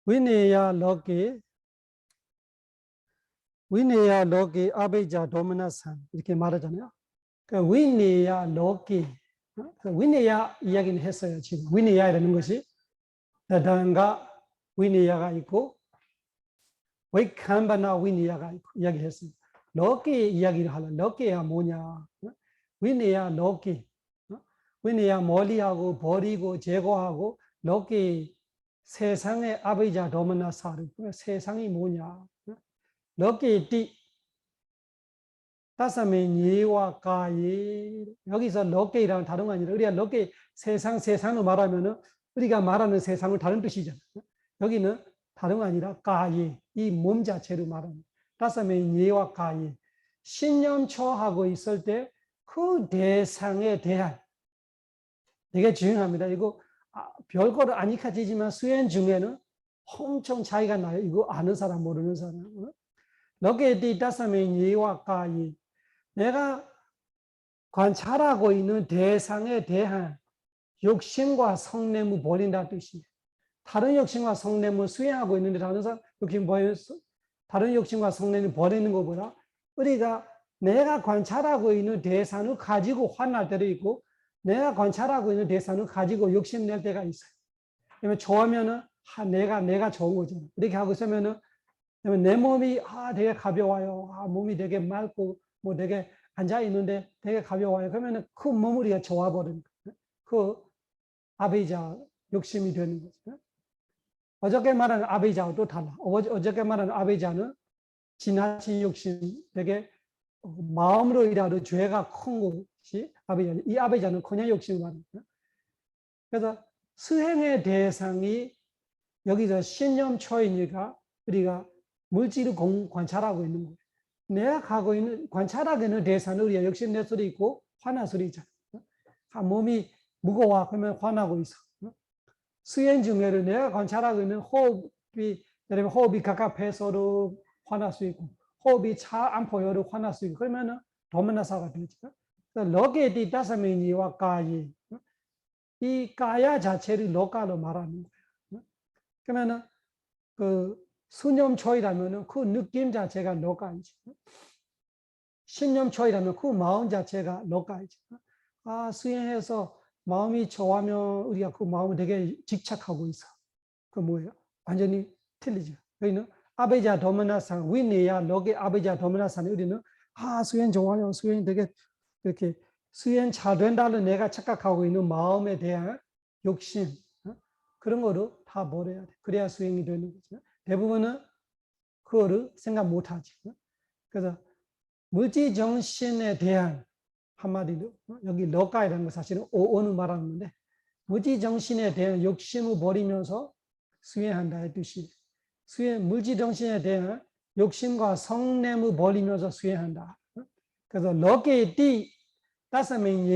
위네야 로게 아베자 도미나산 이렇게 말하잖아요. 그 위네야 로게 위네야 이야기는 했어요. 지금 위네야라는 것이 다단가 위네야가 있고 웨이칸바나 위네야가 있고 이야기했습니다. 로게 이야기를 하려 로게야 뭐냐? 위네야 로게 위네야 멀리하고 버리고 제거하고 로게 세상의 아베자 도미나사를 세상이 뭐냐? 로게 띠 다사메 예와 가예 여기서 로게이랑 다른 거 아니라 우리가 로게 세상으로 말하면은 우리가 말하는 세상은 다른 뜻이잖아요. 여기는 다른 거 아니라 가예 이 몸 자체로 말하는 다사메 예와 가예 신념초하고 있을 때 그 대상에 대한 되게 중요합니다. 이거 별거를 아니까지지만 수행 중에는 엄청 차이가 나요. 이거 아는 사람 모르는 사람. 로게디 다사메 예와 가예 내가 관찰하고 있는 대상에 대한 욕심과 성냄을 버린다는 뜻이에요. 다른 욕심과 성냄을 수행하고 있는데 다른 욕심과 성냄을 버리는 것보다 우리가 내가 관찰하고 있는 대상을 가지고 화날 때도 있고 내가 관찰하고 있는 대상을 가지고 욕심낼 때가 있어요. 그러면 좋아하면은 내가 좋은 거잖아요. 이렇게 하고 있으면은 내 몸이 되게 가벼워요. 몸이 되게 맑고 뭐 되게 앉아 있는데 되게 가벼워요. 그러면은 그 몸을 우리가 좋아버리는 거예요. 그 아베이자 욕심이 되는 거죠. 어저께 말하는 아베이자와 또 달라. 어저께 말하는 아베이자는 지나친 욕심, 되게 마음으로 일하는 죄가 큰 것이 아베이자. 이 아베이자는 그냥 욕심을 말하는 거예요. 그래서 수행의 대상이 여기서 신념초이니까 우리가 물질을 관찰하고 있는 거예요. 내가 가고 있는 관찰하고 있는 대상은 우리가 욕심낼 수도 있고 화날 수도 있잖아요. 몸이 무거워 그러면 화나고 있어. 수행 중에는 내가 관찰하고 있는 호흡이 갑갑해서도 화날 수 있고 호흡이 잘 안 보여도 화날 수 있고 그러면은 도미나사가 되죠. 로게디 다사메니와 가이 이 가야 자체를 로가로 말하는 거예요. 그러면은 그 수념초이라면은 그 느낌 자체가 로가이죠. 신념초이라면 그 마음 자체가 로가이죠. 수행해서 마음이 좋아하면 우리가 그 마음을 되게 집착하고 있어. 그 뭐예요? 완전히 틀리죠. 여기는 아베자 도미나산 위네야 로게 아베자 도미나산 우리는 수행 좋아요. 수행 되게 이렇게 수행 잘 된다는 내가 착각하고 있는 마음에 대한 욕심 그런 거를 다 버려야 돼. 그래야 수행이 되는 거죠. 대부분은 그거를 생각 못 하지. 그래서 물질 정신에 대한 한마디로 여기 로가이라는 거 사실은 오온을 말하는 건데 물질 정신에 대한 욕심을 버리면서 수행한다의 뜻이 물질 정신에 대한 욕심과 성냄을 버리면서 수행한다. 그래서 로게띠 다사면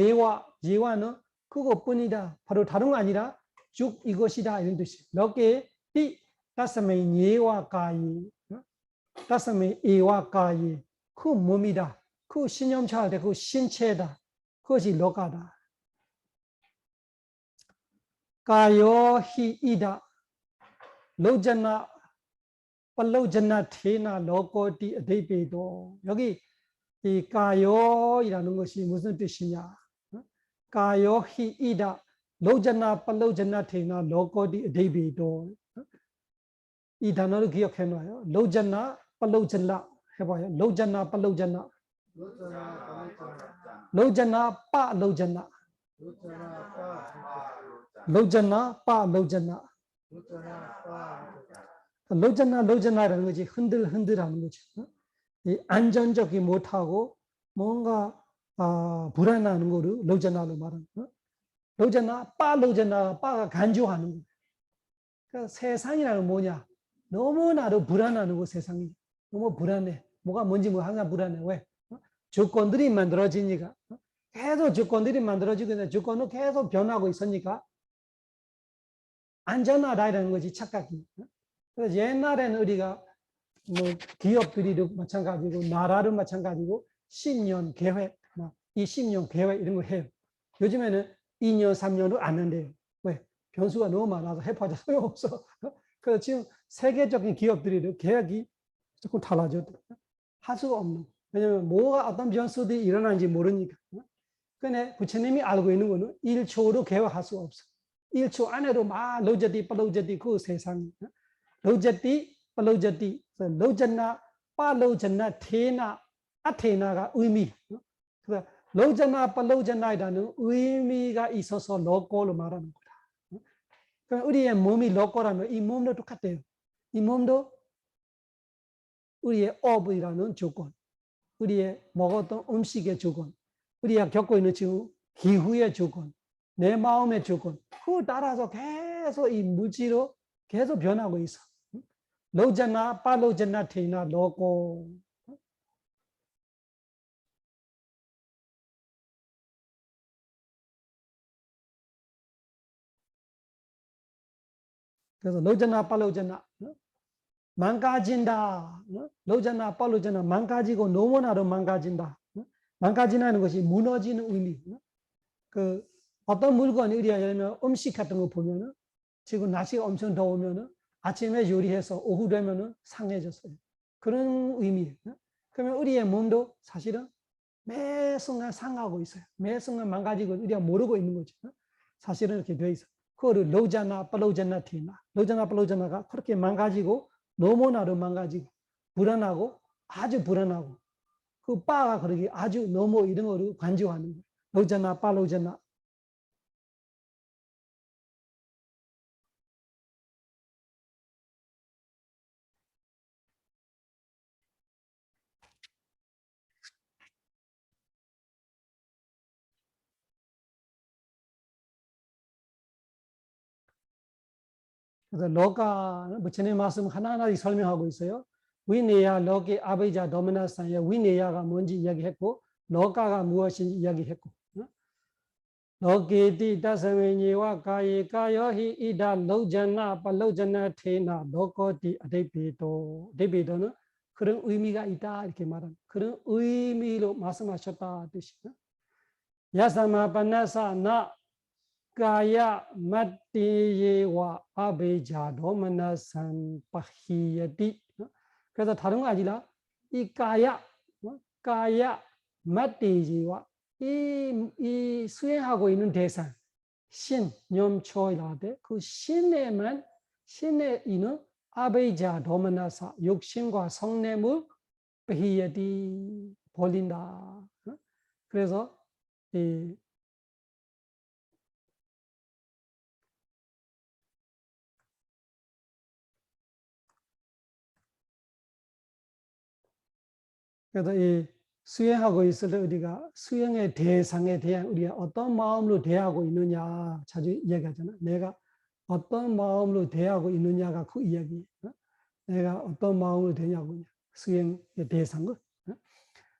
예와는 그것뿐이다. 바로 다른 거 아니라 쭉 이것이다 이런 뜻이. 로게띠 다사면 예와 가이 다사면 예와 가이 그 몸이다. 그 신념차다. 그 신체다. 그것이 로가다. 가요히이다. 로자나 팔로자나 테나 로고디 데이베도 여기 이 가요이라는 것이 무슨 뜻이냐? 가요히이다. 로자나 팔로자나 테나 로고디 데이베도 이 단어를 기억해 놔요. 로자나 팔로자나 해봐요. 로자나 팔로자나 로자나 빠 로자나 로자나 빠 로자나 로자나라는 거지 흔들흔들하는 거죠. 이 안전적이 못하고 뭔가 불안하는 거를 로자나로 말하는 거. 로자나 빠가 간주하는 거. 그러니까 세상이라는 뭐냐? 너무나도 불안하는 거 세상이. 너무 불안해. 뭐가 뭔지 항상 불안해. 왜? 조건들이 만들어지니까. 계속 조건들이 만들어지고 있는데 조건은 계속 변하고 있으니까 안전하다라는 거지 착각이. 그래서 옛날에는 우리가 뭐 기업들이도 마찬가지고 나라도 마찬가지고 10년 계획, 20년 계획 이런 거 해요. 요즘에는 2년, 3년도 안 한대요. 왜? 변수가 너무 많아서 해봐도 소용없어. 그래서 지금 세계적인 기업들이 계약이 조금 달라져도 할 수가 없는 거예요. 왜냐하면 뭐가 어떤 변수들이 일어나는지 모르니까. 근데 부처님이 알고 있는 거는 1초로 계획할 수가 없어. 1초 안에도 막 로저디, 빨로저디 그 세상이. 로저디, 빨로저디, 로저나, 빨로저나, 테나, 아테나가 의미. 그래서 로저나, 빨로저나이라는 의미가 있어서 로고로 말하는 거다. 그럼 우리의 몸이 로고라면 이 몸도 똑같아요. 이 몸도 우리의 업이라는 조건, 우리의 먹었던 음식의 조건, 우리가 겪고 있는 지금 기후의 조건, 내 마음의 조건, 그걸 따라서 계속 이 무지로 계속 변하고 있어. 로자나 팔로자나 테나 로고. 그래서 로자나 팔로자나 망가진다. 로자나 팔로자나 망가지고 너무나도 망가진다. 망가진다는 것이 무너지는 의미. 그 어떤 물건이 우리가 예를 들면 음식 같은 거 보면은 지금 날씨가 엄청 더우면은 아침에 요리해서 오후 되면은 상해졌어요. 그런 의미예요. 그러면 우리의 몸도 사실은 매 순간 상하고 있어요. 매 순간 망가지고 우리가 모르고 있는 거죠. 사실은 이렇게 되어 있어요. 그거를 로자나 팔로자나 티나 로자나 팔로자나가 그렇게 망가지고 너무나도 망가지고 불안하고 아주 불안하고 그 바가 그렇게 아주 너무 이런 거를 관조하는 거예요. 로자나 팔로자나. 그래서 로가는 부처님 말씀 하나하나 설명하고 있어요. 위네야, 로게, 아베자, 도미나산의 위네야가 뭔지 이야기했고, 로가가 무엇인지 이야기했고, 로게디 다스메니와 가예 가여히 이다 로자나 팔로자나 테나 로고디 아데비도 데비도는 그런 의미가 있다 이렇게 말합니다. 그런 의미로 말씀하셨다 뜻이. 야사마 바나사 나 가야 마띠예와 아베자 도마나산 파히야디. 그래서 다른 거 아니라 이 가야 마띠예와 이 수행하고 있는 대상 신, 념초이라되 그 신에만 신에 있는 아베자 도마나사 욕심과 성냄을 파히야디 벌린다. 그래서 이 그래서 이 수행하고 있을 때 우리가 수행의 대상에 대한 우리가 어떤 마음으로 대하고 있느냐 자주 이야기하잖아. 내가 어떤 마음으로 대하고 있느냐가 그 이야기. 내가 어떤 마음으로 대냐고 수행의 대상을.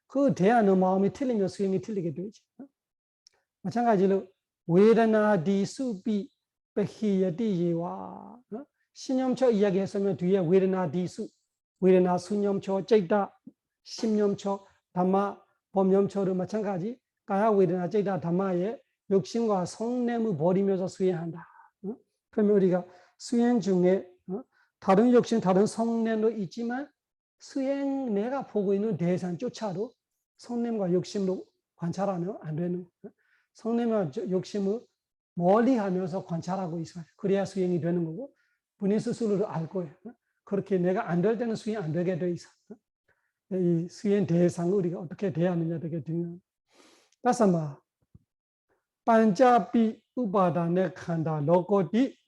그 대하는 마음이 틀리면 수행이 틀리게 되지. 마찬가지로 웨르나 디수비 베히야디예와 신념초 이야기했으면 뒤에 웨르나 디수, 웨르나 수념초, 제이다 심념초, 담마 범념초를 마찬가지 가야 웨르나 제이다 담마의 욕심과 성냄을 버리면서 수행한다. 그러면 우리가 수행 중에 다른 욕심, 다른 성냄도 있지만 수행 내가 보고 있는 대상조차도 성냄과 욕심로 관찰하면 안 되는 거예요. 성냄과 욕심을 멀리 하면서 관찰하고 있어요. 그래야 수행이 되는 거고 본인 스스로를 알 거예요. 그렇게 내가 안 될 때는 수행 안 되게 돼 있어. 이 수행 대상을 우리가 어떻게 대하느냐 되게 중요한. 따라서 반자비 우바단의 칸다 로고디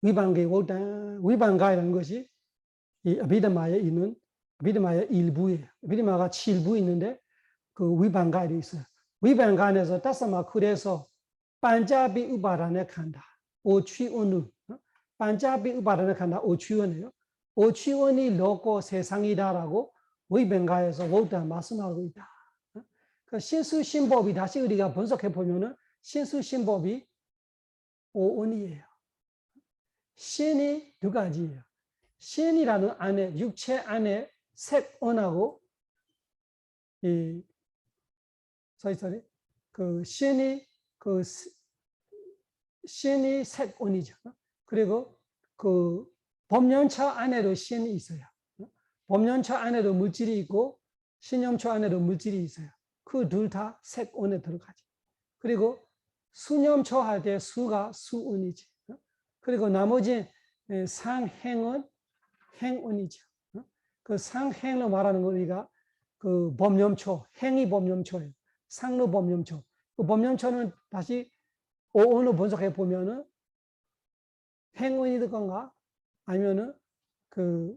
위반계 오단 위반가라는 것이 이 아비드마에 있는 아비드마의 일부예요. 아비드마가 7부 있는데 그 위반가에 있어요. 위반간에서 따스마 그래서 반자비 우바단의 칸다 오취원우 반자비 우바단의 칸다 오취원이에요. 오취원이 로고 세상이다라고 위반가에서 오다 말씀하고 있다. 그 신수신법이 다시 우리가 분석해 보면은 신수신법이 오원이에요. 신이 두 가지예요. 신이라는 안에 육체 안에 색온하고 이 sorry 그 신이 신이 색온이죠. 그리고 그 법념처 안에도 신이 있어요. 법념처 안에도 물질이 있고 신념처 안에도 물질이 있어요. 그 둘 다 색온에 들어가지. 그리고 수념처 할 때 수가 수운이지. 그리고 나머지 상행은 행운이죠. 그 상행로 말하는 거 우리가 그 법념초, 행이 법념초예요. 상로 법념초. 그 법념초는 다시 오온으로 분석해 보면은 행운이든가 아니면은 그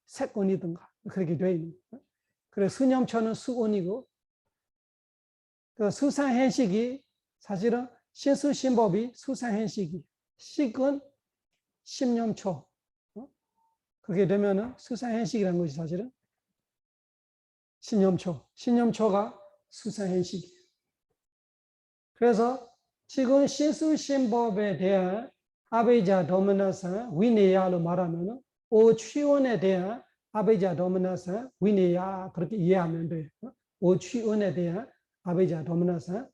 색운이든가 그렇게 되어 있는 거예요. 그래서 수념초는 수운이고 그 수상행식이 사실은 신수신법이 수상행식이 식은 신념초 그렇게 되면은 수상행식이라는 것이 사실은 신념초가 수상행식이에요. 그래서 지금 신수신법에 대한 아베이자 도미나사 위네야로 말하면 오취원에 대한 아베이자 도미나사 위네야 그렇게 이해하면 돼요. 오취원에 대한 아베이자 도미나사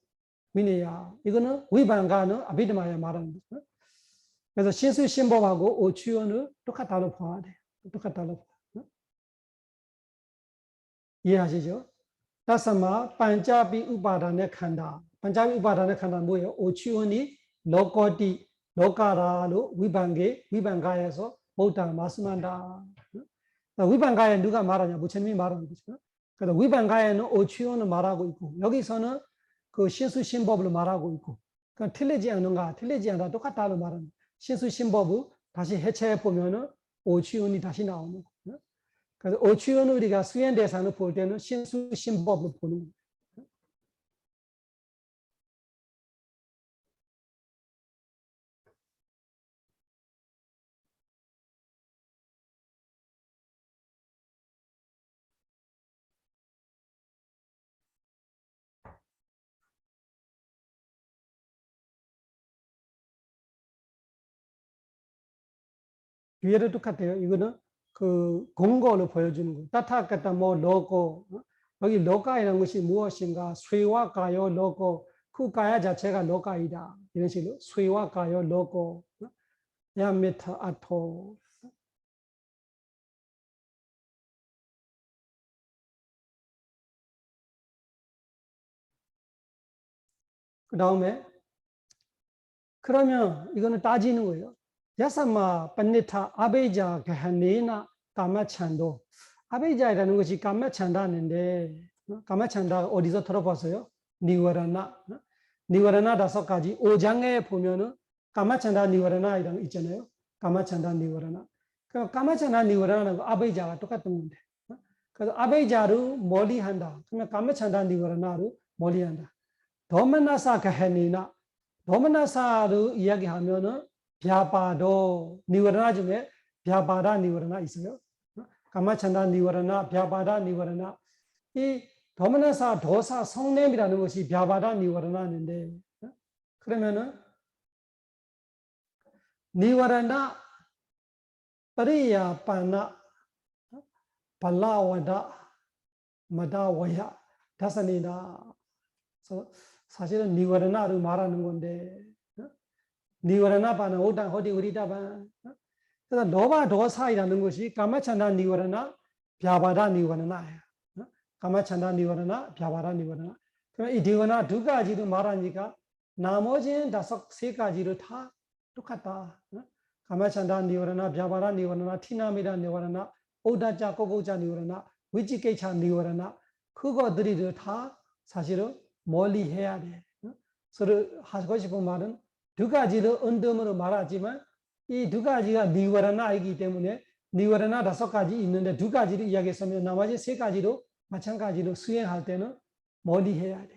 위네야 이거는 위반가는 아비드마야 말하는 거죠. 그래서 신수신법하고 오취원을 똑같다고 봐야 돼요. 똑같다고 봐요. 이해하시죠? 다스마 반자비 우바단의 칸다. 반자비 우바단의 칸다는 뭐예요? 오취원이 로코티 로카라로 위반가에서 못다 말씀한다. 위반가에 누가 말하냐? 부처님이 말하는 거죠. 그래서 위반가에는 오취원을 말하고 있고 여기서는 그 신수신법을 말하고 있고 그러니까 틀리지 않는가? 틀리지 않다 똑같다고 말하는 신수신법을 다시 해체해 보면은 오취원이 다시 나오는 거예요. 그래서 오취원을 우리가 수행 대상을 볼 때는 신수신법을 보는 거예요. 뒤에도 똑같아요. 이거는 그 공고를 보여주는 거예요. 따타카타 뭐 로고 여기 로가이라는 것이 무엇인가? 쇠와 가요 로고 그 가야 자체가 로가이다. 이런 식으로 쇠와 가요 로고 야메타 아토 그 다음에 그러면 이거는 따지는 거예요. 야사마 판네타 아베자 가하네나 까마찬도 아베자라는 것이 까마찬다는데 까마찬다 어디서 들어봤어요? 니워라나 니워라나 5가지 5장에 보면은 까마찬다 니워라나 이런 거 있잖아요. 까마찬다 니워라나 그 까마찬다 니워라나는 아베자가 똑같은 건데 그래서 아베자를 멀리한다. 그러면 까마찬다 니워라나를 멀리한다. 도마나사 가하네나 도마나사를 이야기하면은 벼바도 니워라나 중에 벼바다 니워라나 있어요. 까마찬다 니워라나 벼바다 니워라나 이 도마나사 도사 성냄이라는 것이 벼바다 니워라나인데 그러면은 니워라나 파리야파나 발라와다 마다와야 다사니다 사실은 니워라나를 말하는 건데 니워라나 바는 오단 호디 우리다반 그래서 노바 도사이라는 것이 까마찬다 니워라나 벼바다 니워라나예요. 까마찬다 니워라나 벼바다 니워라나 그러면 이 니워라나 2가지를 말하니까 나머지는 3가지를 다 똑같다. 까마찬다 니워라나 벼바다 니워라나 티나미다 니워라나 오다자 꼬고자 니워라나 위지케차 니워라나 그거들이 다 사실은 멀리 해야 돼. 서로 하고 싶은 말은 2가지를 언덤으로 말하지만 이 2가지가 니워라나이기 때문에 니워라나 5가지 있는데 2가지를 이야기했으면 나머지 3가지로 마찬가지로 수행할 때는 멀리 해야 돼.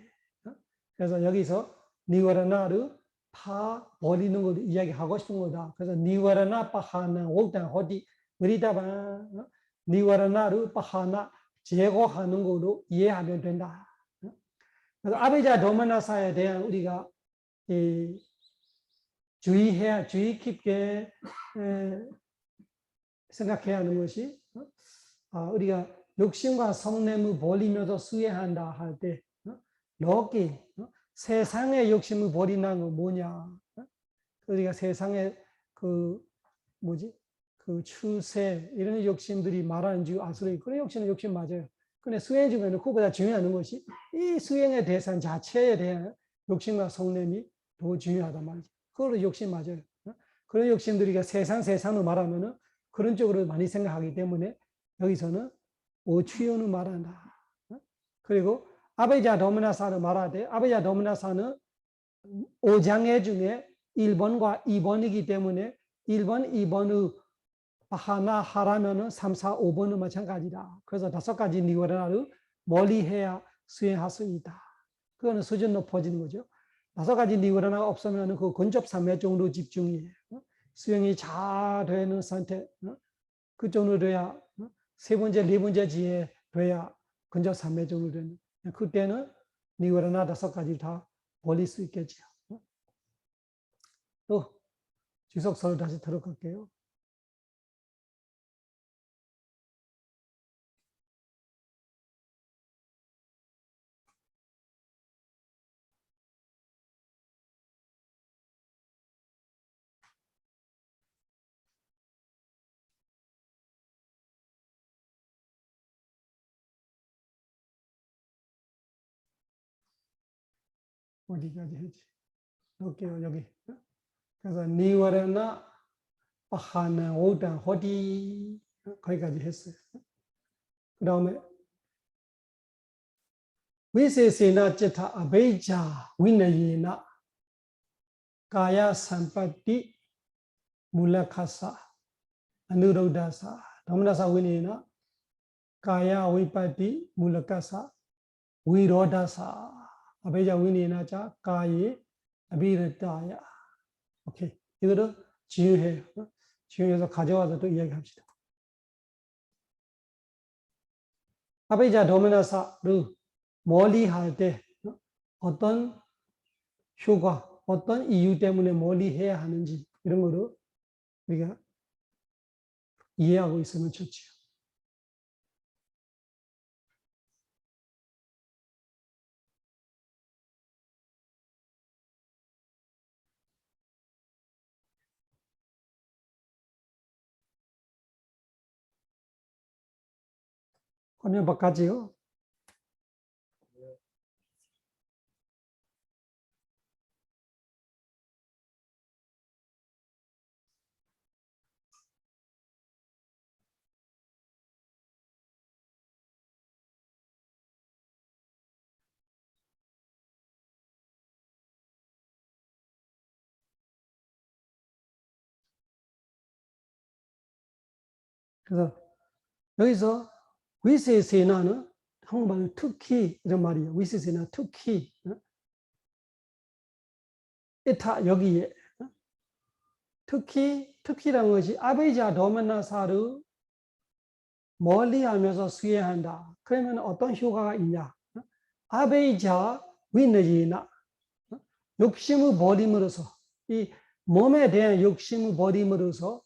그래서 여기서 니워라나를 다 버리는 걸 이야기하고 싶은 거다. 그래서 니워라나 파하나 옥단 호디 우리다바 니워라나를 파하나 제거하는 걸로 이해하면 된다. 그래서 아베자 도마나사에 대한 우리가 주의 깊게 생각해야 하는 것이 우리가 욕심과 성냄을 버리면서 수행한다 할 때 로기 세상의 욕심을 버린다는 건 뭐냐? 우리가 세상에 그 뭐지? 그 추세 이런 욕심들이 말하는 줄 아시죠? 그런 욕심은 욕심 맞아요. 근데 수행 중에는 그보다 중요한 것이 이 수행의 대상 자체에 대한 욕심과 성냄이 더 중요하단 말이죠. 그걸로 욕심 맞아요. 그런 욕심들이 세상으로 말하면은 그런 쪽으로 많이 생각하기 때문에 여기서는 오추연을 말한다. 그리고 아베자 도미나사를 말하되 아베자 도미나사는 5장애 중에 1번과 2번이기 때문에 1번, 2번의 하나 하라면은 3, 4, 5번은 마찬가지다. 그래서 5가지 니워라를 멀리 해야 수행할 수 있다. 그거는 수준 높아지는 거죠. 5가지 니워라가 없으면 그 근접삼昧 정도 집중이에요. 수행이 잘 되는 상태, 그 정도 돼야 세 번째, 네 번째 지에 돼야 근접삼昧 정도 되는. 그때는 니워라나 5가지 다 벌릴 수 있겠죠. 또 지속서를 다시 들어갈게요. 어디까지 했지? 볼게요, 여기. 그래서 니와라나 파하나 오다 호디 거기까지 했어요. 그 다음에 위세세나 제타 아베이자 위나예나 가야 삼파티 물라카사 아누로다사 도미나사 위네나 가야 위파티 물라카사 위로다사 아베이자 위네나 자 가예 아비르다야. 오케이. 이거를 지유해요. 지유해서 가져와서 또 이야기합시다. 아베이자 도미나사를 멀리 할 때 어떤 효과, 어떤 이유 때문에 멀리 해야 하는지 이런 거를 우리가 이해하고 있으면 좋지요. 화면 바꿔지요. 그래서 여기서 위세세나는 한국말은 특히 이런 말이에요. 위세세나 특히 에타 여기에 특히라는 것이 아베이자 도미나사를 멀리하면서 수행한다. 그러면 어떤 효과가 있냐? 아베이자 위너지나 욕심을 버림으로써 이 몸에 대한 욕심을 버림으로써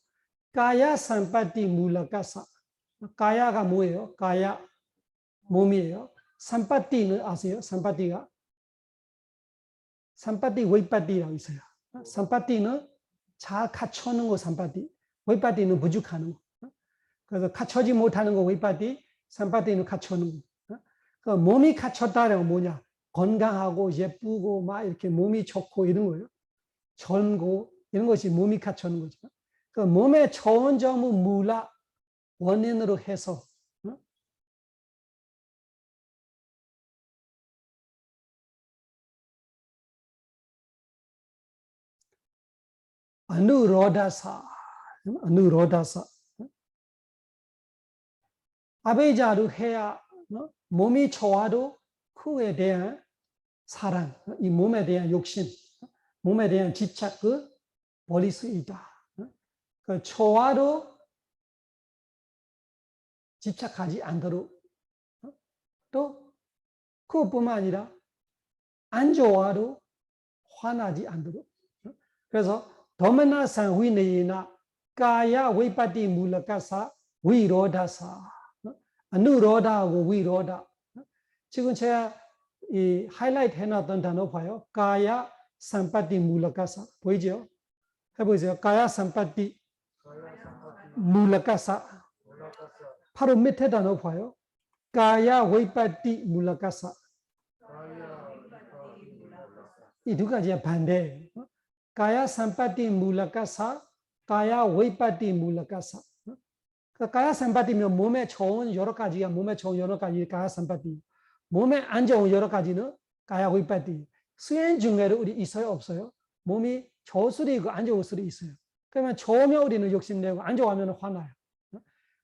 가야 삼파티 물라카사. 가야가 뭐예요? 가야 몸이에요. 삼파티는 아세요? 삼파티가 삼파티 웨이파티라고 있어요. 삼파티는 잘 갖춰놓은 거 삼파티. 웨이파티는 부족하는 거. 그래서 갖춰지 못하는 거 웨이파티, 삼파티는 갖춰놓은 거. 그 몸이 갖췄다는 뭐냐? 건강하고 예쁘고 막 이렇게 몸이 좋고 이런 거예요. 젊고 이런 것이 몸이 갖춰놓은 거죠. 그 몸의 좋은 점을 물라 원인으로 해서 아누로다사 아베이자를 해야 몸이 좋아도 그에 대한 사랑, 이 몸에 대한 욕심, 몸에 대한 집착을 버릴 수 있다. 그 좋아도 집착하지 않도록 또 그것뿐만 아니라 안 좋아도 화나지 않도록. 그래서 도미나산 위네이나 가야 웨이파티 물라카사 위로다사 아누로다하고 위로다. 지금 제가 이 하이라이트 해놨던 단어 봐요. 가야 삼파티 물라카사 보이죠? 해보세요. 가야 삼파티 물라카사. 바로 밑에다 넣어봐요. 가야 웨이파티 물라카사. 이 두 가지가 반대예요. 가야 삼파티 물라카사, 가야 웨이파티 물라카사. 가야 삼파티면 몸에 좋은 여러 가지가 몸에 좋은 여러 가지 가야 삼파티. 몸에 안 좋은 여러 가지는 가야 웨이파티. 수행 중에도 우리 있어요, 없어요? 몸이 좋을 수도 있고 안 좋을 수도 있어요. 그러면 좋으면 우리는 욕심내고 안 좋아하면 화나요.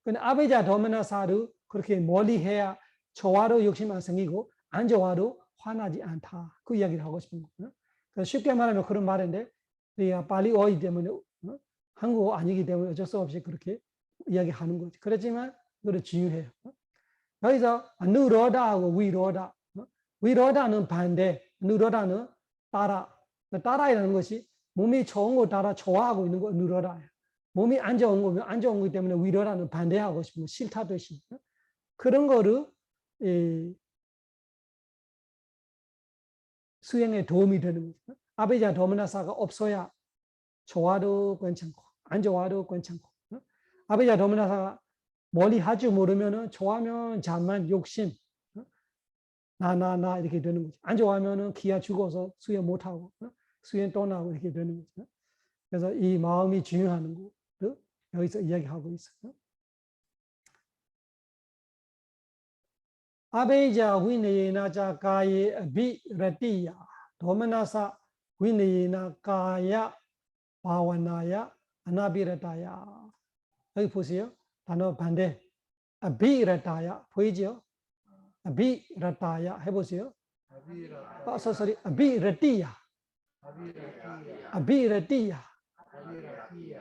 근데 아베자 도메나사를 그렇게 멀리 해야 좋아도 욕심 안 생기고 안 좋아도 화나지 않다. 그 이야기를 하고 싶은 거예요. 쉽게 말하면 그런 말인데 우리가 발리어이기 때문에 한국어 아니기 때문에 어쩔 수 없이 그렇게 이야기하는 거죠. 그렇지만 그게 중요해요. 여기서 누로다하고 위로다. 위로다는 반대, 누로다는 따라. 따라이라는 것이 몸이 좋은 거 따라 좋아하고 있는 거 누로다예요. 몸이 안 좋은 거면 안 좋은 거기 때문에 위로라는 반대하고 싶은 거, 싫다 대신 그런 거를 수행에 도움이 되는 거죠. 아베자 도메나사가 없어야 좋아도 괜찮고 안 좋아도 괜찮고 아베자 도메나사가 멀리 할 줄 모르면은 좋아하면 잠만 욕심 나 이렇게 되는 거죠. 안 좋아하면은 기아 죽어서 수행 못하고 수행 떠나고 이렇게 되는 거죠. 그래서 이 마음이 중요한 거를 여기서 이야기하고 있어요. 아베자 위네나자 가예 비라티야 도메나사 위네나 가야 바와나야 아나비라타야. 여기 보세요. 단어 반대. 아비라타야 보이죠? 아비라타야 해보세요. sorry. 아비라티야. 아비라티야.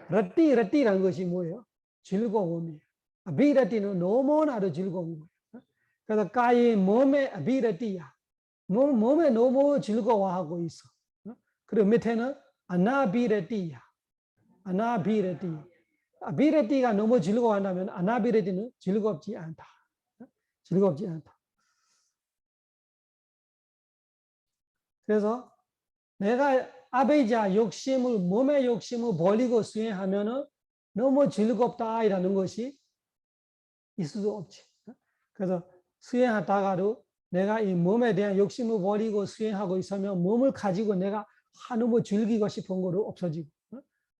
라티라는 것이 뭐예요? 즐거움이에요. 아비라티는 너무나도 즐거운 거예요. 그래서 가의 몸에 아비라티야. 몸에 너무 즐거워하고 있어. 그리고 밑에는 아나비라티야. 아나비라티. 아비라티가 너무 즐거워한다면 아나비라티는 즐겁지 않다. 즐겁지 않다. 그래서 내가 아베자 욕심을 몸의 욕심을 버리고 수행하면은 너무 즐겁다라는 것이 있을 수 없지. 그래서 수행하다가도 내가 이 몸에 대한 욕심을 버리고 수행하고 있으면 몸을 가지고 내가 너무 즐기고 싶은 거로 없어지고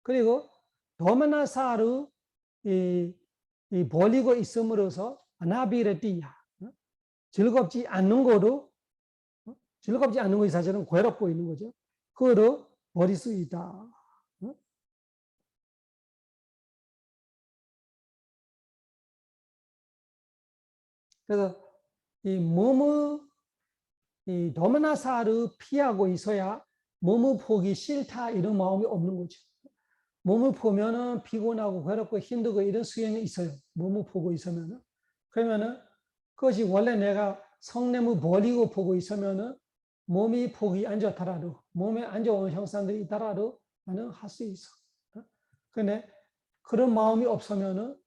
그리고 도마나사를 버리고 있음으로써 아나비레티야 즐겁지 않는 거로 즐겁지 않는 것이 사실은 괴롭고 있는 거죠. 그거로 버릴 수 있다. 그래서 이 몸의 이 도마나사를 피하고 있어야 몸을 보기 싫다 이런 마음이 없는 거죠. 몸을 보면은 피곤하고 괴롭고 힘들고 이런 수행이 있어요. 몸을 보고 있으면은 그러면은 그것이 원래 내가 성냄을 버리고 보고 있으면은 몸이 보기 안 좋더라도 몸에 안 좋은 형상들이 있더라도 나는 할 수 있어. 그런데 그런 마음이 없으면은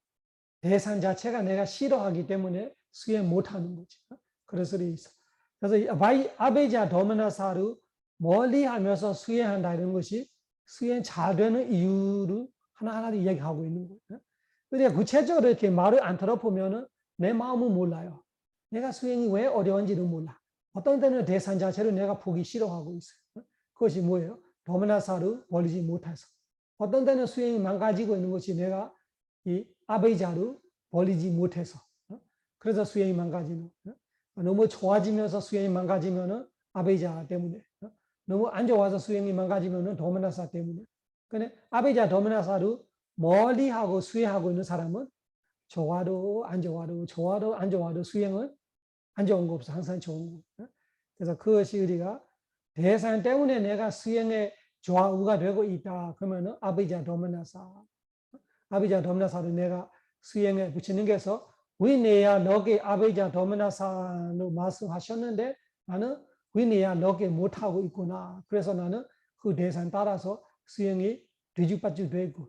대상 자체가 내가 싫어하기 때문에 수행 못하는 거지. 그래서 있어. 그래서 아베자 도메나사를 멀리하면서 수행한다는 것이 수행 잘 되는 이유를 하나하나 이야기하고 있는 거예요. 그런데 구체적으로 이렇게 말을 안 들어보면은 내 마음은 몰라요. 내가 수행이 왜 어려운지를 몰라. 어떤 때는 대상 자체를 내가 보기 싫어하고 있어요. 그것이 뭐예요? 도메나사를 버리지 못해서. 어떤 때는 수행이 망가지고 있는 것이 내가 이 아베자를 버리지 못해서. 그래서 수행이 망가지는 거예요. 너무 좋아지면서 수행이 망가지면은 아베자 때문에. 너무 안 좋아서 수행이 망가지면은 도메나사 때문에. 근데 아베자 도메나사를 멀리하고 수행하고 있는 사람은 좋아도 안 좋아도 좋아도 안 좋아도 수행은 안 좋은 거 없어. 항상 좋은 거. 그래서 그것이 우리가 대상 때문에 내가 수행에 좌우가 되고 있다. 그러면은 아베자 도메나사. 아베자 도메나사를 내가 수행에 붙이는 게서 위네야 너게 아베자 도메나사로 말씀하셨는데 나는 위네야 너게 못하고 있구나. 그래서 나는 그 대상 따라서 수행이 뒤죽박죽 되고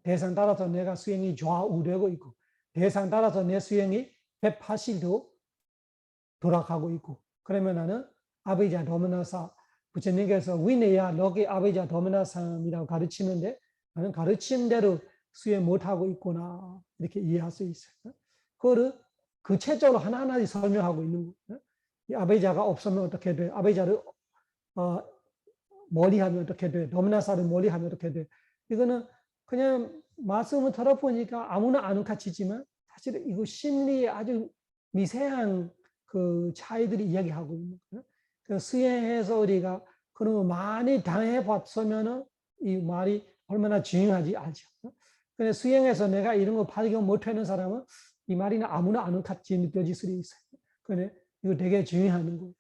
대상 따라서 내가 수행이 좌우되고 있고 대상 따라서 내 수행이 180도 돌아가고 있고 그러면 나는 아베자 도메나사 부처님께서 위네야 너게 아베자 도미나삼이라고 가르치는데 나는 가르친 대로 수행 못하고 있구나 이렇게 이해할 수 있어요. 그거를 구체적으로 하나하나 설명하고 있는 거예요. 이 아베자가 없으면 어떻게 돼? 아베자를 멀리하면 어떻게 돼? 도미나사를 멀리하면 어떻게 돼? 이거는 그냥 말씀을 들어보니까 아무나 아는 가치지만 사실 이거 심리에 아주 미세한 그 차이들이 이야기하고 있는 거예요. 그래서 수행해서 우리가 그런 많이 당해봤으면은 이 말이 얼마나 중요한지 알죠. 근데 수행해서 내가 이런 거 발견 못하는 사람은 이 말이 아무나 아는 같이 느껴질 수도 있어요. 근데 이거 되게 중요한 거예요.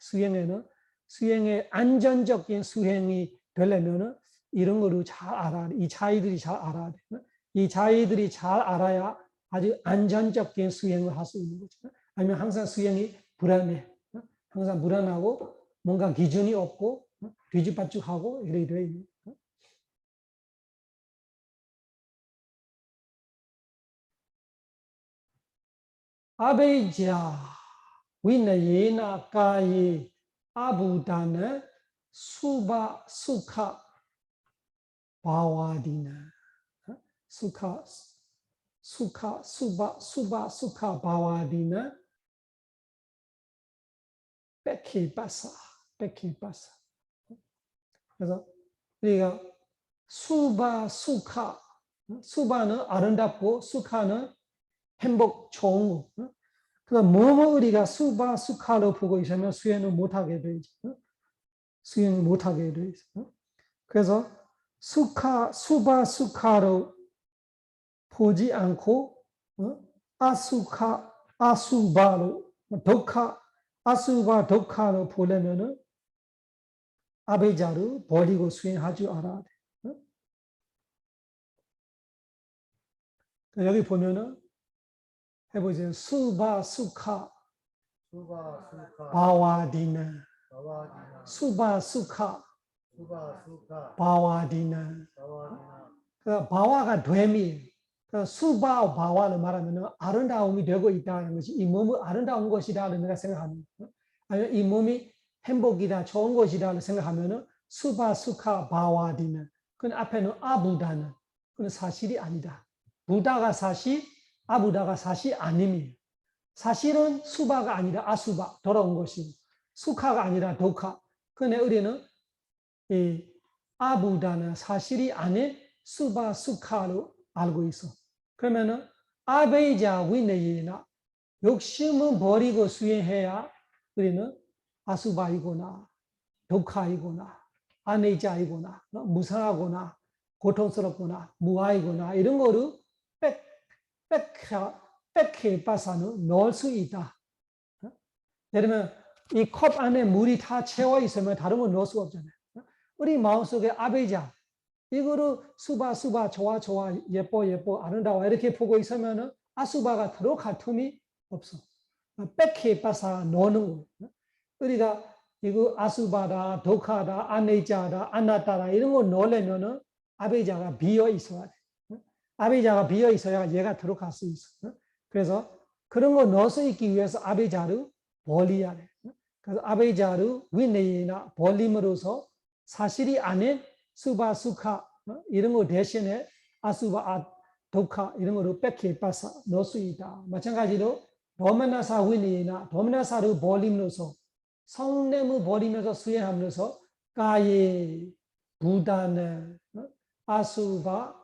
수행의 안전적인 수행이 되려면은 이런 거를 잘 알아야 돼. 이 차이들이 잘 알아야 돼. 이 차이들이 잘 알아야 아주 안전적인 수행을 할 수 있는 거죠. 아니면 항상 수행이 불안해. 항상 불안하고 뭔가 기준이 없고 뒤죽박죽하고 이래 돼 있는. 아베이자 위나예나 까이 아부다는 수바 수카 바와디나 수카 수바 수카 바와디나 백히바사 백히바사. 그래서 우리가 수바 수카 수바는 아름답고 수카는 행복 좋은 거. 그래서 뭐뭐 우리가 수바 수카로 보고 있으면 수행을 못하게 되지. 수행을 못하게 돼 있어. 그래서 수바 수카로 보지 않고 아수바로 아수바 독카로 보려면은 아베자를 버리고 수행할 줄 알아야 돼. 여기 보면은 해보세요. 수바 수카 바와디나 수바 수카 바와디나. 그 바와가 됨이 수바 바와를 말하면 아름다움이 되고 있다는 것이 이 몸은 아름다운 것이다를 내가 생각하는 거예요. 아니면 이 몸이 행복이다 좋은 것이다를 생각하면 수바 수카 바와디나. 그 앞에는 아부다는 그건 사실이 아니다. 부다가 사실, 아부다가 사실 아님이에요. 사실은 수바가 아니라 아수바 돌아온 것이고 수카가 아니라 도카. 근데 우리는 이 아부다는 사실이 아닌 수바 수카로 알고 있어. 그러면은 아베이자 위네이나 욕심은 버리고 수행해야 우리는 아수바이거나 독하이거나 아내자이거나 무상하거나 고통스럽거나 무아이거나 이런 거를 빽해 빠사는 넣을 수 있다. 예를 들면 이 컵 안에 물이 다 채워 있으면 다른 거 넣을 수가 없잖아요. 우리 마음속에 아베자 이거를 수바 좋아 예뻐 아름다워 이렇게 보고 있으면 아수바가 들어갈 틈이 없어. 빽해 빠사 넣는 거예요. 우리가 이거 아수바다, 독하다, 아내자다, 아나타다 이런 거 넣으려면은 아베자가 비어 있어야 돼. 아베자가 비어 있어야 얘가 들어갈 수 있어. 그래서 그런 거 넣을 수 있기 위해서 아베자를 벌려야 돼. 그래서 아베자를 위내나 벌림으로써 사실이 아닌 수바 수카 이런 거 대신에 아수바 독하 이런 거를 빽히 빠사 넣을 수 있다. 마찬가지로 도메나사 위내나 도메나사를 벌림으로써 성냄을 버리면서 수행하면서 가에 부다는 아수카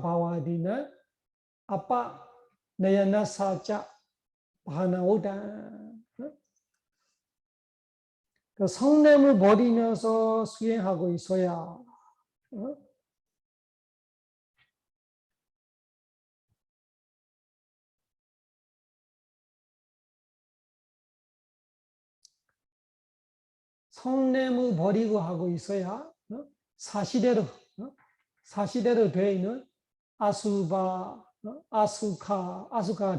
바와디는 아빠 내야나사자 바나오다. 성냄을 버리면서 수행하고 있어야 성냄을 버리고 하고 있어야 사시대로 되어 있는 아수카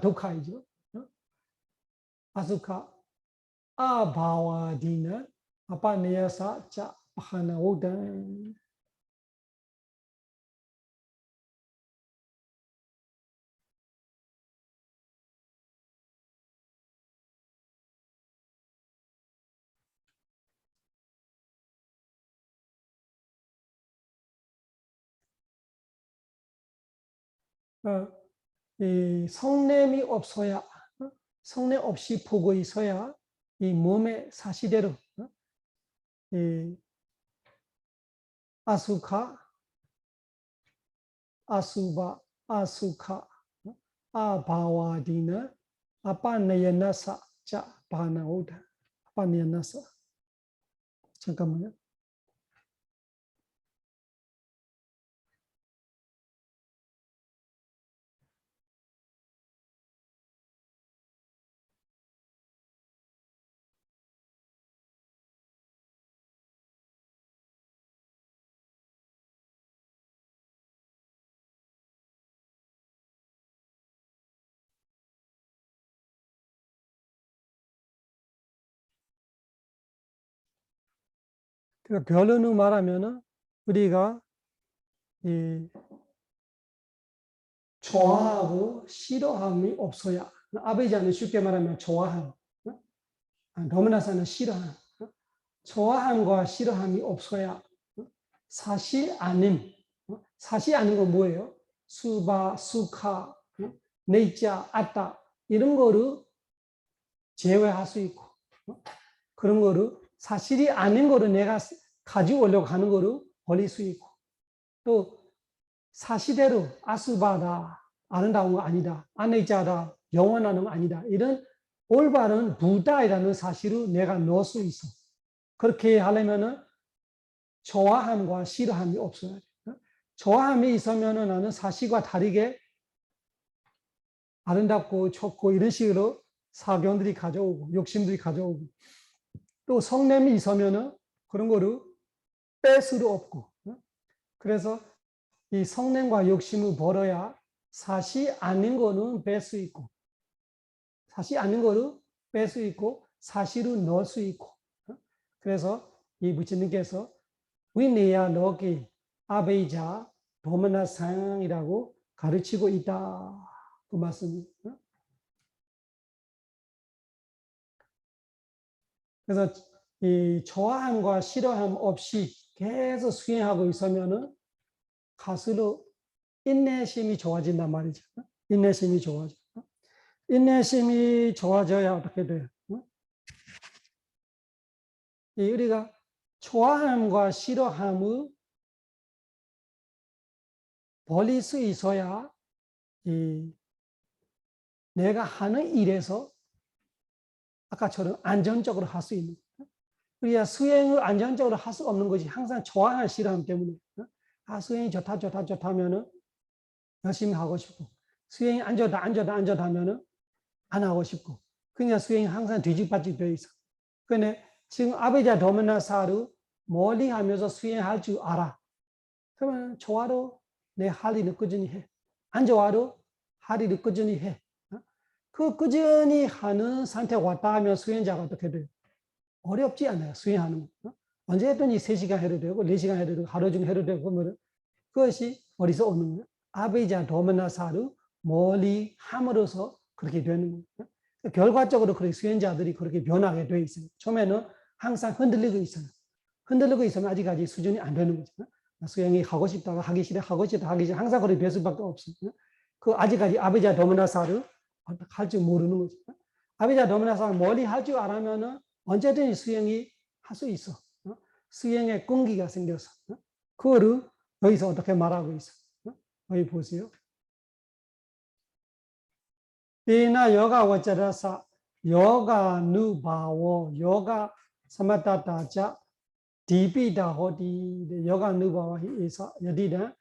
독하이죠. 아수카 아바와디는 아파네야사 자 바나오단. 이 성냄이 없어야, 성냄 없이 보고 있어야 이 몸의 사시대로 이 아수카, 아수바, 아수카, 아바와디나, 아빠네야나사, 자, 바나오다, 아빠네야나사. 잠깐만요. 그러니까 결론을 말하면은 우리가 이 좋아하고 싫어함이 없어야, 아베자는 쉽게 말하면 좋아함, 도미나사는 싫어함, 좋아함과 싫어함이 없어야 사실 아님, 사실 아닌 건 뭐예요? 수바, 수카, 네이자, 아따 이런 거를 제외할 수 있고, 그런 거를 사실이 아닌 거를 내가 가지고 오려고 하는 거를 버릴 수 있고, 또 사실대로 아수바다, 아름다운 거 아니다, 아네이자다, 영원한 거 아니다, 이런 올바른 부다이라는 사실을 내가 넣을 수 있어. 그렇게 하려면은 좋아함과 싫어함이 없어야 돼. 좋아함이 있으면은 나는 사실과 다르게 아름답고 좋고 이런 식으로 사견들이 가져오고 욕심들이 가져오고, 또 성냄이 있으면은 그런 거를 뺄 수도 없고, 그래서 이 성냄과 욕심을 벌어야 사실 아닌 거는 뺄 수 있고, 사실 아닌 거를 뺄 수 있고, 사실을 넣을 수 있고, 그래서 이 부처님께서 위네야 너기 아베이자 도마나상이라고 가르치고 있다. 그 말씀입니다. 그래서 이 좋아함과 싫어함 없이 계속 수행하고 있으면은 가스로 인내심이 좋아진단 말이죠. 인내심이 좋아져. 인내심이 좋아져야 어떻게 돼요? 이 우리가 좋아함과 싫어함을 버릴 수 있어야 이 내가 하는 일에서 아까처럼 안정적으로 할 수 있는 거예요. 우리가 수행을 안정적으로 할 수 없는 것이 항상 좋아함, 싫어함 때문에. 수행이 좋다, 좋다, 좋다 하면은 열심히 하고 싶고, 수행이 안 좋다, 안 좋다, 안 좋다 하면은 안 하고 싶고, 그러니까 수행이 항상 뒤집어지게 되어 있어. 근데 지금 아베자 도메나사를 멀리 하면서 수행할 줄 알아. 그러면 좋아도 내 할 일을 꾸준히 해. 안 좋아도 할 일을 꾸준히 해. 그 꾸준히 하는 상태가 왔다 하면 수행자가 어떻게 돼요? 어렵지 않아요. 수행하는 거. 언제든지 3시간 해도 되고 4시간 해도 되고 하루 종일 해도 되고 그러면 그것이 어디서 오는 거예요? 아베자 도메나사를 멀리 함으로써 그렇게 되는 거예요. 결과적으로 그렇게 수행자들이 그렇게 변하게 돼 있어요. 처음에는 항상 흔들리고 있어요. 흔들리고 있으면 아직까지 수준이 안 되는 거죠. 수행이 하고 싶다가 하기 싫어, 하고 싶다 하기 싫어, 항상 그렇게 될 수밖에 없어요. 그 아직까지 아베자 도메나사를 할 줄 모르는 거죠. 아베자 도메나사를 멀리 할 줄 알았면은 언제든지 수행이 할 수 있어. 수행의 끈기가 생겨서. 그거를 여기서 어떻게 말하고 있어. 여기 보세요. 이나 여가 와자라사 여가 누바워 여가 사마타타자 디비다 호디 여가 누바와 이사 여디다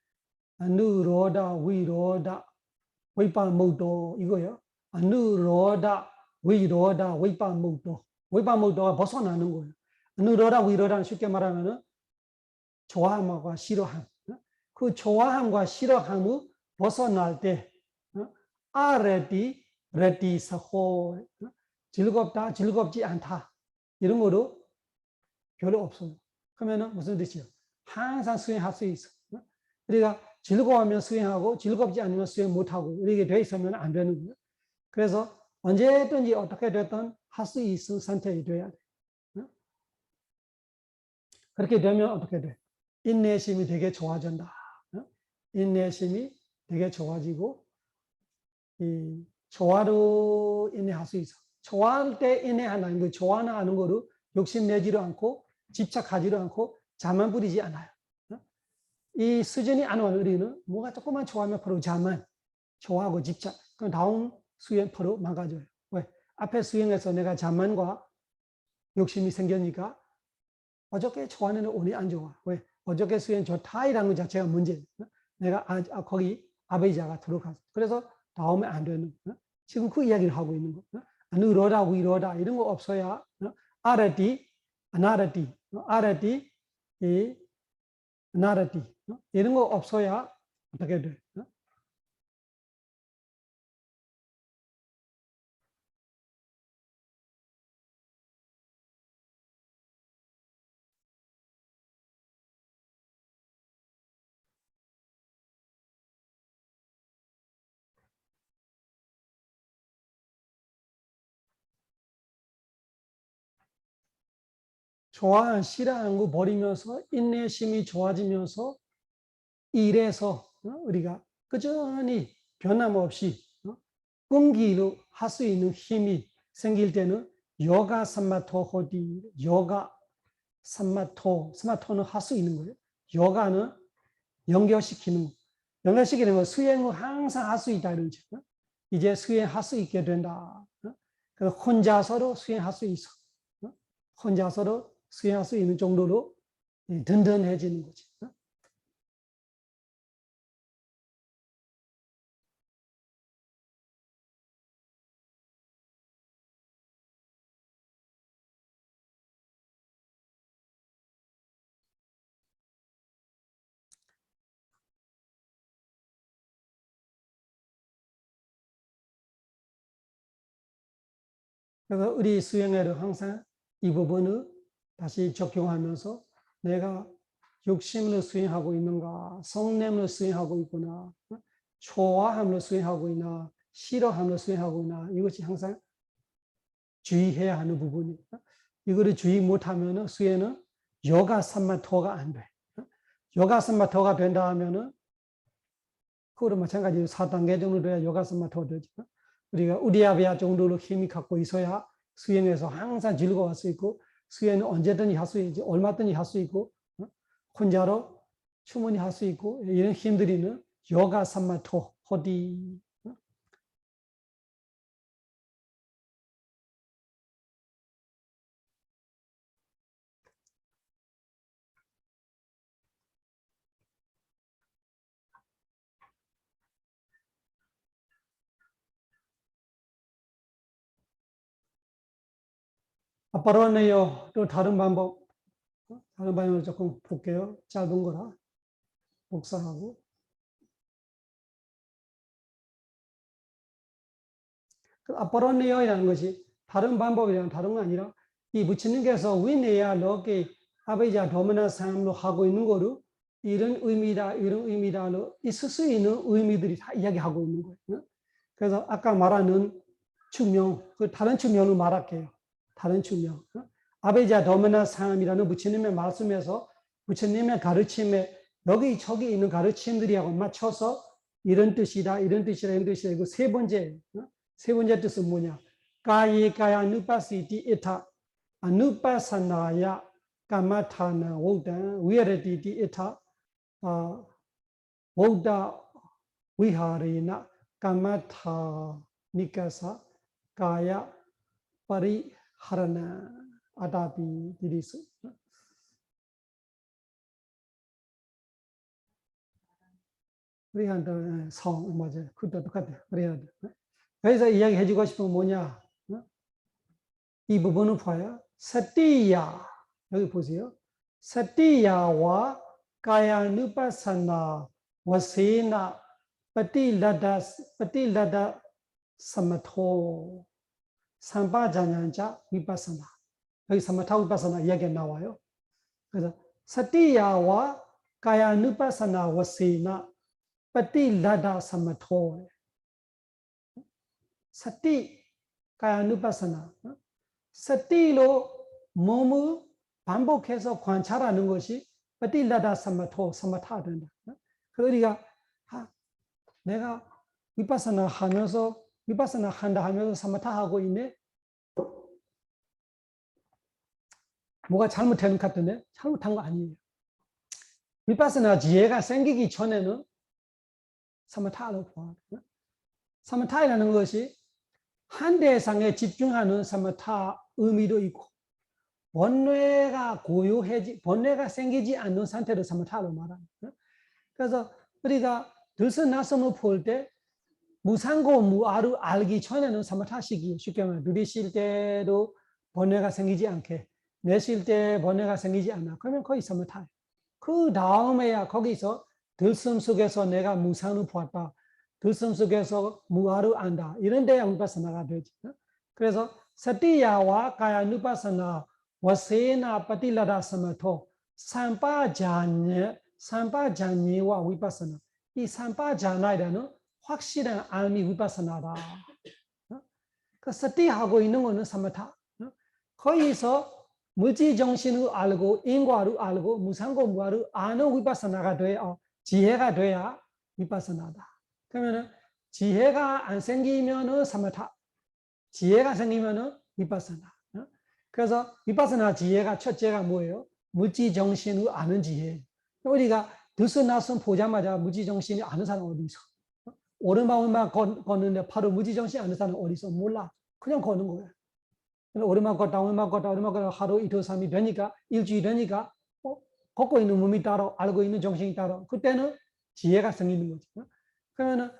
누로다 위로다 위파무도 이거요. 누로다 위로다 위파무도 위파무도가 벗어나는 거예요. 누로다 위로다는 쉽게 말하면은 좋아함과 싫어함. 그 좋아함과 싫어함을 벗어날 때 아레디 레디 사호 즐겁다 즐겁지 않다 이런 거로 별로 없어요. 그러면은 무슨 뜻이요? 항상 수행할 수 있어. 우리가 즐거워하면 수행하고 즐겁지 않으면 수행 못하고 이렇게 돼 있으면 안 되는 거예요. 그래서 언제든지 어떻게 됐든 할 수 있는 상태가 돼야 돼. 그렇게 되면 어떻게 돼? 인내심이 되게 좋아진다. 인내심이 되게 좋아지고 조화로 인해할 수 있어. 좋아할 때 인해한다는 거, 좋아하는 거로 욕심내지도 않고 집착하지도 않고 자만 부리지 않아요. 이 수준이 안 와, 우리는 뭐가 조금만 좋아하면 바로 자만, 좋아하고 집착. 그럼 다음 수행 바로 망가져요. 왜? 앞에 수행에서 내가 자만과 욕심이 생기니까 어저께 좋아하는 오늘 안 좋아. 왜? 어저께 수행 좋다 이라는 것 자체가 문제예요. 내가 거기 아베이자가 들어가서. 그래서 다음에 안 되는. 지금 그 이야기를 하고 있는 거. 이러라고 이러다 이런 거 없어야 아라티, 아나라티, 아라티, 아나라티 이런 거 없어야 어떻게 돼? 좋아, 싫어하는 거 버리면서 인내심이 좋아지면서 일에서 우리가 꾸준히 변함없이 끈기로 할 수 있는 힘이 생길 때는 요가 삼마토 호디, 요가 삼마토, 삼마토는 할 수 있는 거예요. 요가는 연결시키는 거. 연결시키는 거 수행을 항상 할 수 있다 이런 죠. 이제 수행할 수 있게 된다. 혼자서도 수행할 수 있어. 혼자서도 수행할 수 있는 정도로 든든해지는 거지. 그래서 우리 수행회를 항상 이 부분을 다시 적용하면서 내가 욕심으로 수행하고 있는가, 성냄으로 수행하고 있구나, 좋아함으로 수행하고 있나, 싫어함으로 수행하고 있나, 이것이 항상 주의해야 하는 부분이에요. 이거를 주의 못하면 수행은 요가 삼마토가 안 돼. 요가 삼마토가 된다 하면은 그거로 마찬가지로 4단계 정도 돼야 요가 삼마토가 되죠. 우리가 우리아비아 정도로 힘이 갖고 있어야 수행에서 항상 즐거울 수 있고 수행은 언제든지 할 수 있지 얼마든지 할 수 있고 혼자로 충분히 할 수 있고 이런 힘들이는 요가 삼마토 호디 아빠로네요. 또 다른 방법을 조금 볼게요. 짧은 거라 복사하고 아빠로네요이라는 것이 다른 방법이랑 다른 거 아니라 이 부처님께서 위내야 너게 아베자 도마나 삶로 하고 있는 거로 이런 의미다 이런 의미다로 있을 수 있는 의미들이 다 이야기하고 있는 거예요. 그래서 아까 말하는 측면 그 다른 측면을 말할게요. 다른 측면 아베자 도마나 삶이라는 부처님의 말씀에서 부처님의 가르침에 여기 저기 있는 가르침들이하고 맞춰서 이런 뜻이다 이런 뜻이다 이런 뜻이다 이거 세 번째 뜻은 뭐냐? 가예가야 누파시티 이타 아누파사나야 까마타나 오단 위아레티티 이타 오다 위하레나 까마타 니카사 가야 파리하라나 아다비 디리스 우리한테 성 맞아요. 그것도 똑같아요. 우리한테 그래서 이야기해주고 싶은 건 뭐냐? 이 부분을 봐요. 사티야 여기 보세요. 사티야와 가야누파사나 와세나 파틸라다 사마토 삼바자냐자 위파사나 여기 사마타 위파사나 이야기가 나와요. 그래서 사티야와 가야누파사나 와세나 파틸라다 사마토 사티 가야누파사나 사티로 몸을 반복해서 관찰하는 것이 파틸라다 사마토 사마타 된다. 그러니까 내가 위파사나 하면서 위파사나 한다 하면서 사마타 하고 있네. 뭐가 잘못된 것 같은데 잘못한 거 아니에요. 위파사나 지혜가 생기기 전에는 사마타로 봐. 사마타라는 것이 한 대상에 집중하는 사마타 의미도 있고 번뇌가 고요해지 번뇌가 생기지 않는 상태로 사마타로 말합니다. 그래서 우리가 들서나섬을 볼 때 무상고 무아를 알기 전에는 사마타 시기예요. 쉽게 말하면 누리실 때도 번뇌가 생기지 않게 내쉴 때 번뇌가 생기지 않아. 그러면 거의 사마타예요. 그 다음에야 거기서 들숨 속에서 내가 무상을 보았다. 들숨 속에서 무아를 안다. 이런 데야 위파사나가 되지. 그래서 사티야와 가야누파사나 와세나 파틸라다 사마토 삼파자니와 위파사나 이 삼파자나이라는 확실한 암이 위파사나다. 그 사티하고 있는 거는 사마타. 거기서 물질 정신을 알고 인과를 알고 무상고 무아를 아는 위파사나가 돼야 지혜가 돼야 위파사나다. 그러면은 지혜가 안 생기면은 사마타, 지혜가 생기면은 위파사나. 그래서 위파사나 지혜가 첫째가 뭐예요? 물질 정신을 아는 지혜. 우리가 들서나섬 보자마자 물질 정신이 아는 사람 어디 있어? 오르막만 걷는데 바로 물질 정신 아는 사람 어디 있어? 몰라. 그냥 걷는 거야. 오르막 걷다 하루 이틀 3일 되니까 일주일 되니까 걷고 있는 몸이 따로 알고 있는 정신이 따로 그때는 지혜가 생기는 거지. 그러면은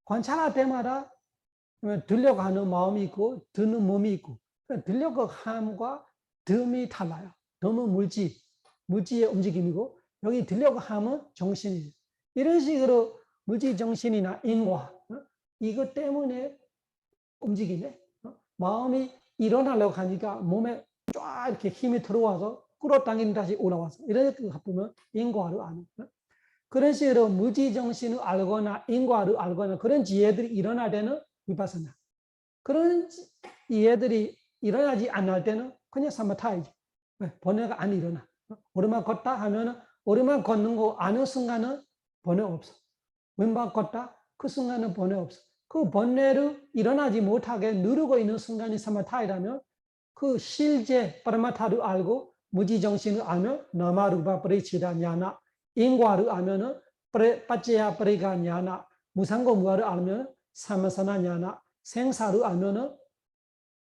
관찰할 때마다 들려고 하는 마음이 있고 듣는 몸이 있고 들려고 함과 듬이 달라요. 듬은 물질의 움직임이고 여기 들려고 함은 정신이에요. 이런 식으로 물질 정신이나 인과 이것 때문에 움직이네. 마음이 일어나려고 하니까 몸에 쫙 이렇게 힘이 들어와서 끌어당기는 다시 올라와서 이렇게 보면 인과를 아는. 그런 식으로 무지정신을 알거나 인과를 알거나 그런 지혜들이 일어날 때는 위파사나. 그런 이해들이 일어나지 않을 때는 그냥 사마타이지. 번뇌가 안 일어나. 오르막 걷다 하면은 오르막 걷는 거 아는 순간은 번뇌 없어. 왼발 걷다 그 순간은 번뇌 없어. 그 번뇌를 일어나지 못하게 누르고 있는 순간이 사마타이라면 그 실제 파라마타를 알고 무지정신을 알면 나마루바 프리치다 냐나 인과를 알면은 빠찌야 프리가 냐나 무상고 무아를 알면 사마사나 냐나 생사를 알면은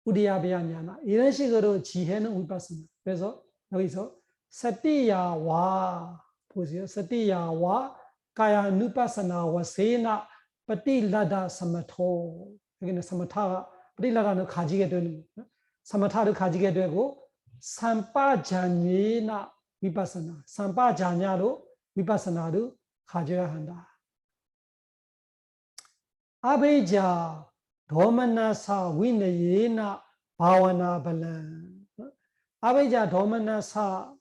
우리야비야 냐나 이런 식으로 지혜는 위파사나. 그래서 여기서 사티야와 보세요. 사티야와 가야누파사나 와세나 파틸라다 사마토. 여기는 사마타 파틸라다는 가지게 되는 거예요. 사마타를 가지게 되고 삼파자니나 위파사나 삼파자냐로 위파사나를 가져야 한다. 아베자 도마나사 위네예나 바와나 발란. 아베자 도마나사를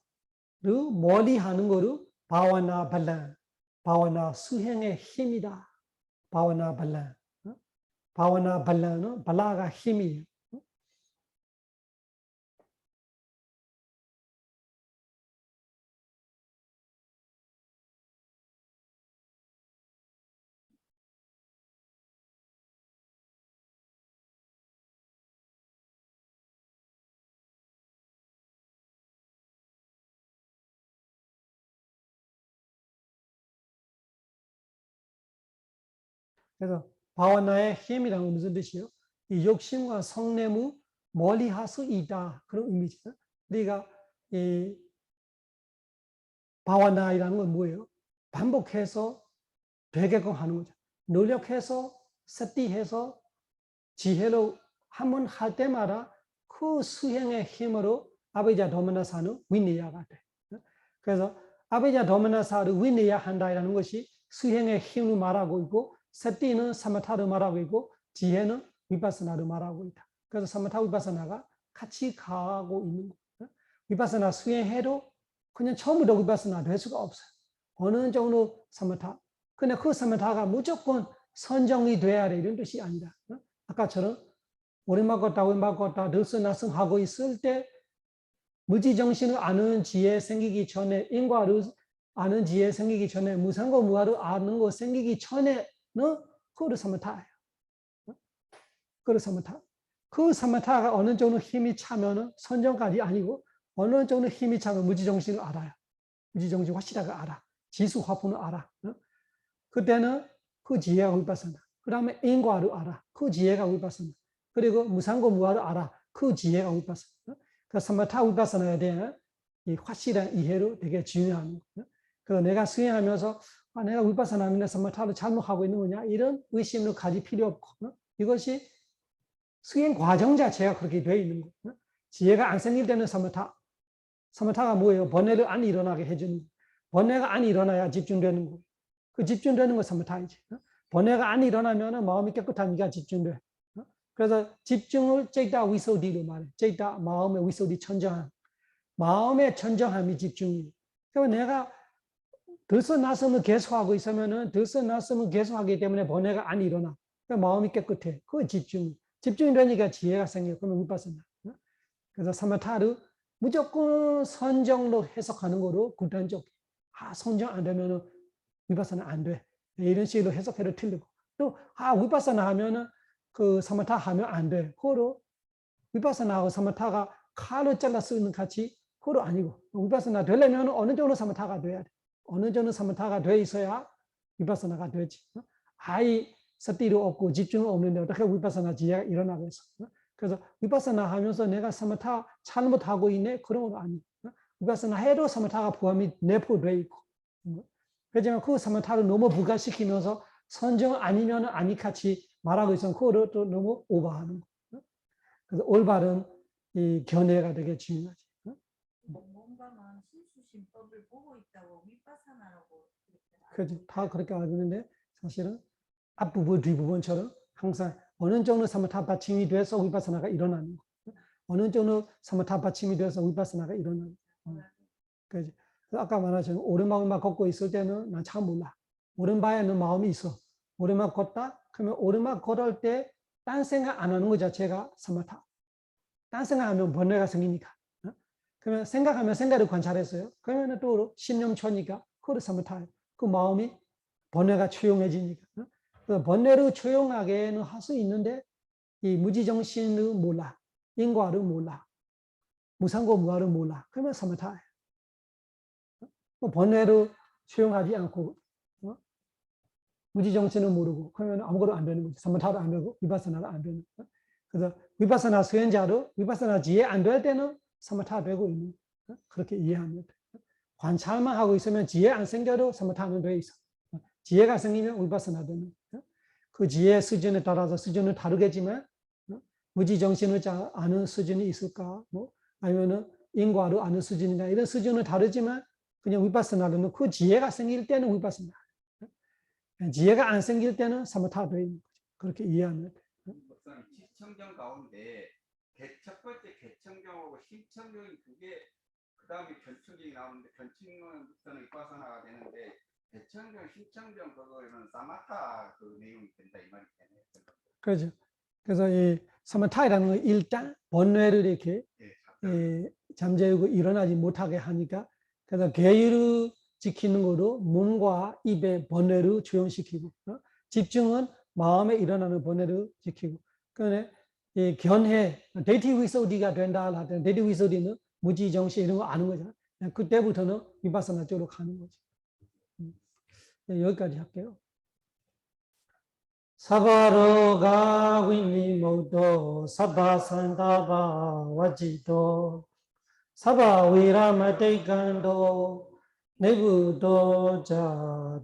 멀리 하는 거를 바와나 발란. 바와나 수행의 힘이다. 바와나 발란. 바와나 발란은 발라가 힘이에요. 그래서 바와나의 힘이라는 건 무슨 뜻이에요? 이 욕심과 성냄을 멀리 할 수 있다. 그런 의미죠. 우리가 이 바와나이라는 건 뭐예요? 반복해서 되게끔 하는 거죠. 노력해서 세티해서 지혜로 한번 할 때마다 그 수행의 힘으로 아비자 도마나사는 위내야가 돼. 그래서 아비자 도마나사를 위내야 한다라는 것이 수행의 힘을 말하고 있고 세티는 사마타를 말하고 있고 지혜는 위파사나를 말하고 있다. 그래서 사마타 위파사나가 같이 가고 있는 거예요. 위파사나 수행해도 그냥 처음부터 위파사나 될 수가 없어요. 어느 정도 사마타. 근데 그 사마타가 무조건 선정이 돼야 돼 이런 뜻이 아니다. 아까처럼 오랜만 걷다 왼만 걷다 들서나성 하고 있을 때 무지정신을 아는 지혜 생기기 전에 인과를 아는 지혜 생기기 전에 무상고 무아를 아는 거 생기기 전에는 그거를 사마타예요. 그거를 사마타. 그 사마타가 어느 정도 힘이 차면은 선정까지 아니고 어느 정도 힘이 차면 무지정신을 알아요. 무지정신 확실하게 알아. 지수 화풍을 알아. 그때는 그 지혜가 위파사나. 그 다음에 인과를 알아. 그 지혜가 위파사나. 그리고 무상고 무아를 알아. 그 지혜가 위파사나. 그 사마타 위파사나에 대한 이 확실한 이해로 되게 중요한 거예요. 그래서 내가 수행하면서 내가 위파사나 하면 사마타를 잘못하고 있는 거냐 이런 의심을 가질 필요 없고 이것이 수행 과정 자체가 그렇게 되어 있는 거예요. 지혜가 안 생길 때는 사마타가 뭐예요? 번뇌를 안 일어나게 해주는 거예요. 번뇌가 안 일어나야 집중되는 거예요. 그 집중되는 거 사마타이지. 번뇌가 안 일어나면 마음이 깨끗하니까 집중돼. 그래서 집중을 째다 위소디로 말해. 째다 마음의 위소디 천정함. 마음의 천정함이 집중이에요. 그래서 내가 들썩날썩을 계속하고 있으면은 들썩날썩을 계속하기 때문에 번뇌가 안 일어나. 그러니까 마음이 깨끗해. 그 집중이 되니까 지혜가 생겨. 그러면 위파사나. 그래서 사마타를 무조건 선정로 해석하는 거로 극단적. 선정 안 되면은 위파사나 안 돼. 이런 식으로 해석해도 틀리고. 또 위파사나 하면은 그 사마타 하면 안 돼. 그거로 위파사나하고 사마타가 칼을 잘라 쓰는 같이 그거 아니고 위파사나 되려면 어느 정도 사마타가 돼야 돼. 어느 정도 사마타가 돼 있어야 위파사나가 되지. 아이 사티도 없고 집중이 없는데 어떻게 위파사나 지혜가 일어나겠어. 그래서 위파사나 하면서 내가 사마타 잘못하고 있네 그런 건 아니에요. 위파사나 해도 사마타가 포함이 내포돼 있고. 그렇지만 그 사마타를 너무 부가시키면서 선정 아니면 아니같이 말하고 있으면 그거를 또 너무 오버하는 거예요. 그래서 올바른 이 견해가 되게 중요하지. 뭔가만 신수심법을 보고 있다고 위파사나라고 그렇지. 다 그렇게 알고 있는데 사실은 앞부분 뒷부분처럼 항상 어느 정도 사마타 받침이 돼서 위파사나가 일어나는 거예요. 어느 정도 사마타 받침이 돼서 위파사나가 일어나는 거예요. 그렇지. 아까 말하신 오른마음만 걷고 있을 때는 난 참 몰라. 오른바에는 마음이 있어. 오른만 걷다? 그러면 오른만 걸을 때 딴 생각 안 하는 것 자체가 사마타. 딴 생각하면 번뇌가 생기니까. 그러면 생각하면 생각을 관찰했어요. 그러면 또 신념초니까 그걸 사마타예요. 그 마음이 번뇌가 조용해지니까. 그래서 번뇌를 조용하게는 할 수 있는데 이 무지정신을 몰라. 인과를 몰라. 무상고 무아를 몰라. 그러면 사마타예요. 번뇌를 수용하지 않고 무지정신을 모르고 그러면 아무것도 안 되는 거죠. 사마타도 안 되고 위파사나도 안 되는 거죠. 그래서 위파사나 수행자도 위파사나 지혜 안 될 때는 사마타 되고 있는 그렇게 이해하면 돼요. 관찰만 하고 있으면 지혜 안 생겨도 사마타는 돼 있어. 지혜가 생기면 위파사나 되는 거죠. 그 지혜 수준에 따라서 수준은 다르겠지만 무지정신을 아는 수준이 있을까? 아니면은 인과를 아는 수준이나 이런 수준은 다르지만 그냥 위파사나는 그 지혜가 생길 때는 위파사나. 지혜가 안 생길 때는 사마타가 되어 있는 거죠. 그렇게 이해하면 돼요. 지청경 가운데 첫 번째 개청경하고 신청경이 두 개, 그 다음에 견청경이 나오는데 견청경부터는 위파사나가 되는데 개청경, 신청경 그거는 사마타 그 내용이 된다 이 말이 되네요. 그렇죠. 그래서 이 사마타이라는 건 일단 번뇌를 이렇게 잠재우고 일어나지 못하게 하니까 그래서 계율을 지키는 거로 몸과 입의 번뇌를 조용시키고 집중은 마음에 일어나는 번뇌를 지키고 그런데 이 견해 데이티 위소디가 된다 하더라도 데이티 위소디는 무지정신 이런 거 아는 거잖아요. 그때부터는 위파사나 쪽으로 가는 거죠. 여기까지 할게요. 사바로가 위미모도 사바산다바 와지도 사바위라마테이간도 내부도 자두안바와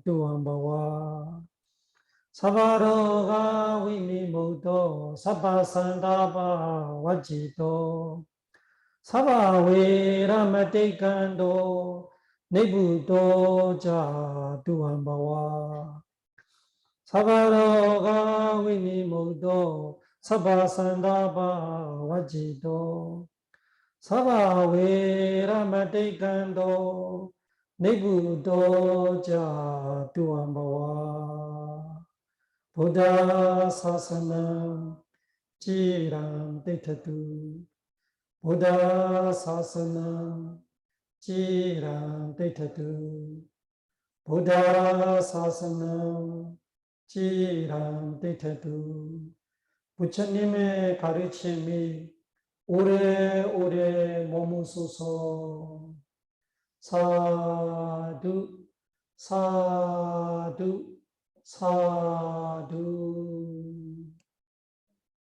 사바로가 위미모도 사바산다바 와지도 사바위라마테이간도 내부도 자두안바와 사바로가 위미모도 사바산다바 와지도 사바웨라마테이간도 내부도 자두안바와 보다사사나 지람데타두 보다사사나 지람데타두 보다사사나 찌란 뜻에도 부처님의 가르침이 오래오래 머무소서. 사두 사두 사두